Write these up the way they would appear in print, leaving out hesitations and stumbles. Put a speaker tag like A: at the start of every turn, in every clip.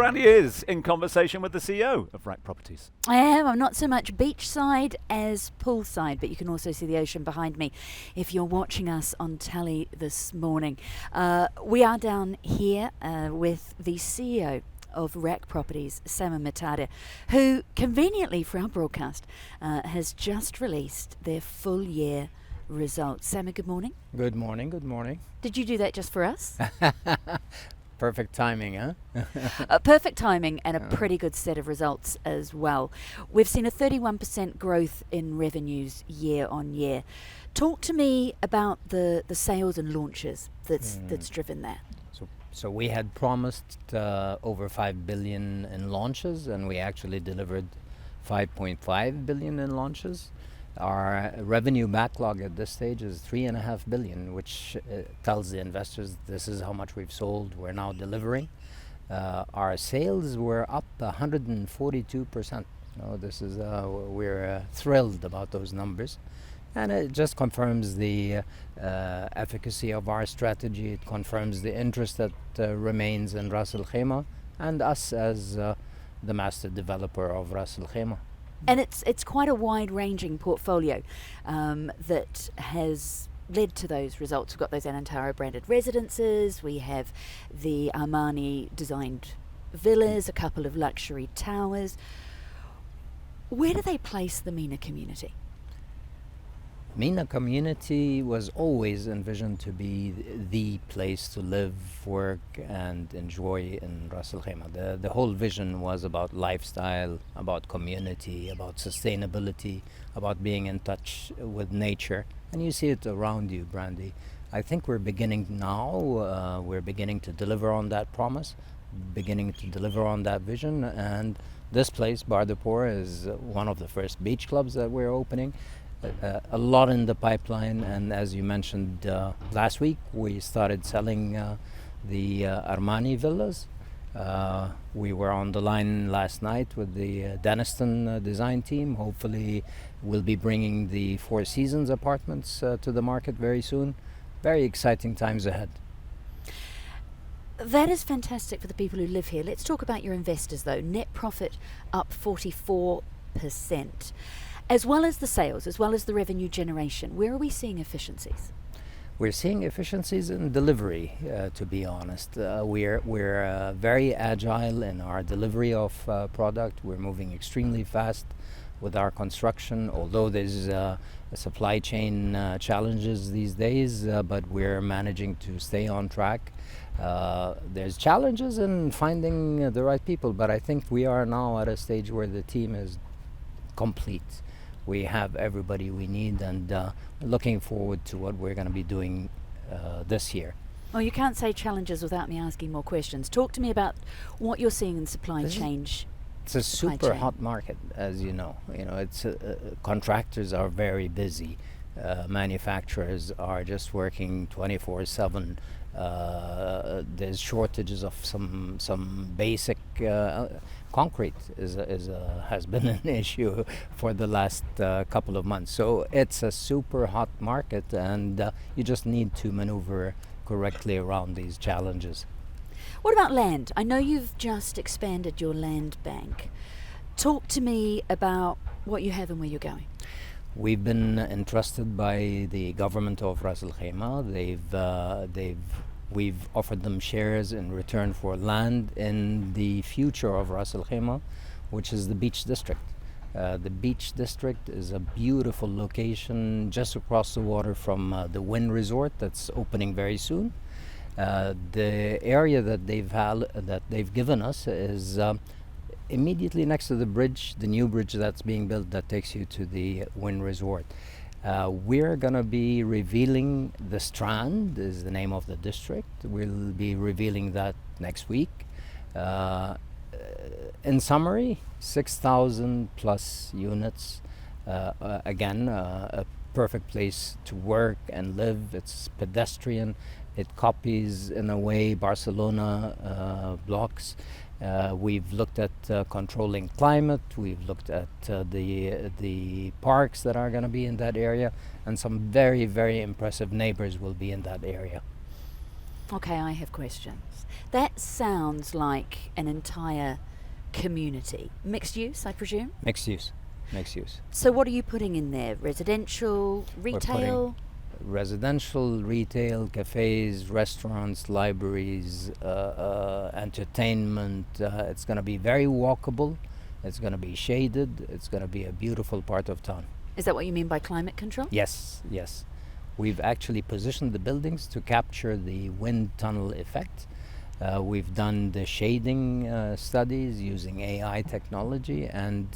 A: Brandy is in conversation with the CEO of RAK Properties.
B: I am. I'm not so much beachside as poolside, but you can also see the ocean behind me if you're watching us on telly this morning. We are down here with the CEO of RAK Properties, Sameh Muhtadi, who conveniently for our broadcast has just released their full year results. Sameh, good morning.
C: Good morning, good morning.
B: Did you do that just for us?
C: Perfect timing, huh?
B: Perfect timing and a pretty good set of results as well. We've seen a 31% growth in revenues year on year. Talk to me about the sales and launches that's driven that.
C: So we had promised over 5 billion in launches, and we actually delivered 5.5 billion in launches. Our revenue backlog at this stage is 3.5 billion, which tells the investors this is how much we've sold. We're now delivering. Our sales were up 142%. This is we're thrilled about those numbers, and it just confirms the efficacy of our strategy. It confirms the interest that remains in Ras Al Khaimah and us as the master developer of Ras Al Khaimah.
B: And it's quite a wide-ranging portfolio that has led to those results. We've got those Anantara branded residences, we have the Armani designed villas, a couple of luxury towers. Where do they place the Mina community?
C: Mina community was always envisioned to be the place to live, work, and enjoy in Ras Al Khaimah. The whole vision was about lifestyle, about community, about sustainability, about being in touch with nature. And you see it around you, Brandy. I think we're beginning now, we're beginning to deliver on that promise, beginning to deliver on that vision. And this place, Bardapur, is one of the first beach clubs that we're opening. A lot in the pipeline, and as you mentioned last week, we started selling the Armani villas. We were on the line last night with the Deniston design team. Hopefully we'll be bringing the Four Seasons apartments to the market very soon. Very exciting times ahead.
B: That is fantastic for the people who live here. Let's talk about your investors though. Net profit up 44%. As well as the sales, as well as the revenue generation, where are we seeing efficiencies?
C: We're seeing efficiencies in delivery, to be honest. We're very agile in our delivery of product. We're moving extremely fast with our construction, although there's supply chain challenges these days, but we're managing to stay on track. There's challenges in finding the right people, but I think we are now at a stage where the team is complete. We have everybody we need, and looking forward to what we're going to be doing this year.
B: Well, you can't say challenges without me asking more questions. Talk to me about what you're seeing in supply chain.
C: It's a super hot market, as you know. It's contractors are very busy. Manufacturers are just working 24/7. There's shortages of some basic concrete has been an issue for the last couple of months. So it's a super hot market, and you just need to maneuver correctly around these challenges.
B: What about land? I know you've just expanded your land bank. Talk to me about what you have and where you're going.
C: We've been entrusted by the government of Ras Al Khaimah. We've offered them shares in return for land in the future of Ras Al Khaimah, which is the beach district. The beach district is a beautiful location just across the water from the Wynn Resort that's opening very soon. The area that they've given us is immediately next to the bridge, the new bridge that's being built that takes you to the Wynn Resort. We're going to be revealing the Strand is the name of the district. We'll be revealing that next week. In summary, 6,000 plus units. Again, a perfect place to work and live. It's pedestrian. It copies, in a way, Barcelona blocks. We've looked at controlling climate. We've looked at the parks that are going to be in that area, and some very, very impressive neighbors will be in that area.
B: Okay, I have questions. That sounds like an entire community. Mixed use, I presume?
C: Mixed use. Mixed use.
B: So what are you putting in there? Residential, retail?
C: Residential, retail, cafes, restaurants, libraries, entertainment. It's going to be very walkable. It's going to be shaded. It's going to be a beautiful part of town.
B: Is that what you mean by climate control?
C: Yes, yes. We've actually positioned the buildings to capture the wind tunnel effect. We've done the shading studies using AI technology, and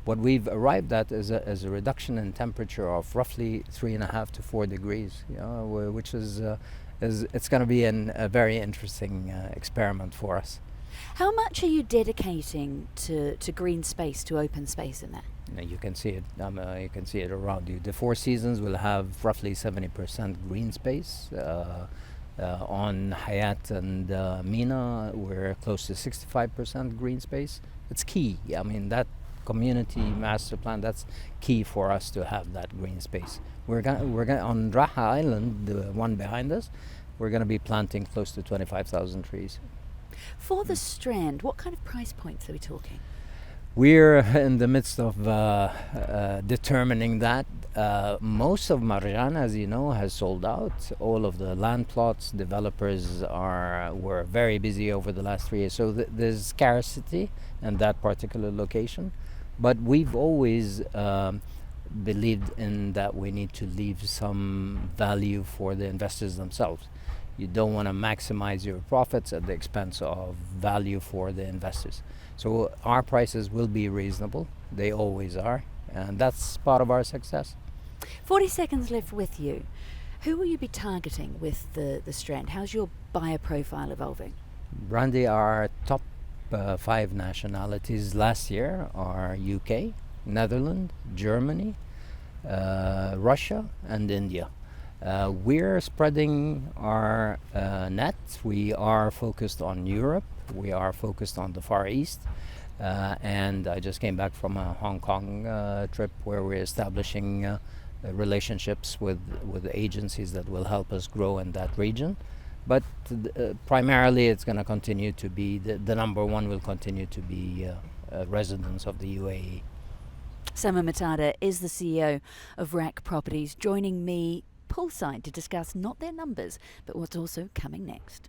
C: what we've arrived at is a reduction in temperature of roughly 3.5 to 4 degrees, which is it's going to be a very interesting experiment for us.
B: How much are you dedicating to green space, to open space in there?
C: You can see it. You can see it around you. The Four Seasons will have roughly 70% green space. On Hayat and Mina, we're close to 65% green space. It's key. I mean, that community master plan, that's key for us to have that green space. We're gonna on RAK Island, the one behind us, we're gonna be planting close to 25,000 trees.
B: For the Strand, what kind of price points are we talking?
C: We're in the midst of determining that. Most of Marjan, as you know, has sold out. All of the land plots, developers were very busy over the last 3 years. So there's scarcity in that particular location. But we've always believed in that we need to leave some value for the investors themselves. You don't want to maximize your profits at the expense of value for the investors. So our prices will be reasonable. They always are. And that's part of our success.
B: 40 seconds left with you. Who will you be targeting with the Strand? How's your buyer profile evolving?
C: Brandy, our top 5 nationalities last year are UK, Netherlands, Germany, Russia, and India. We're spreading our net. We are focused on Europe. We are focused on the Far East. And I just came back from a Hong Kong trip where we're establishing relationships with agencies that will help us grow in that region. But primarily it's going to continue to be, the number one will continue to be residents of the UAE.
B: Sameh Muhtadi is the CEO of RAK Properties, joining me poolside to discuss not their numbers, but what's also coming next.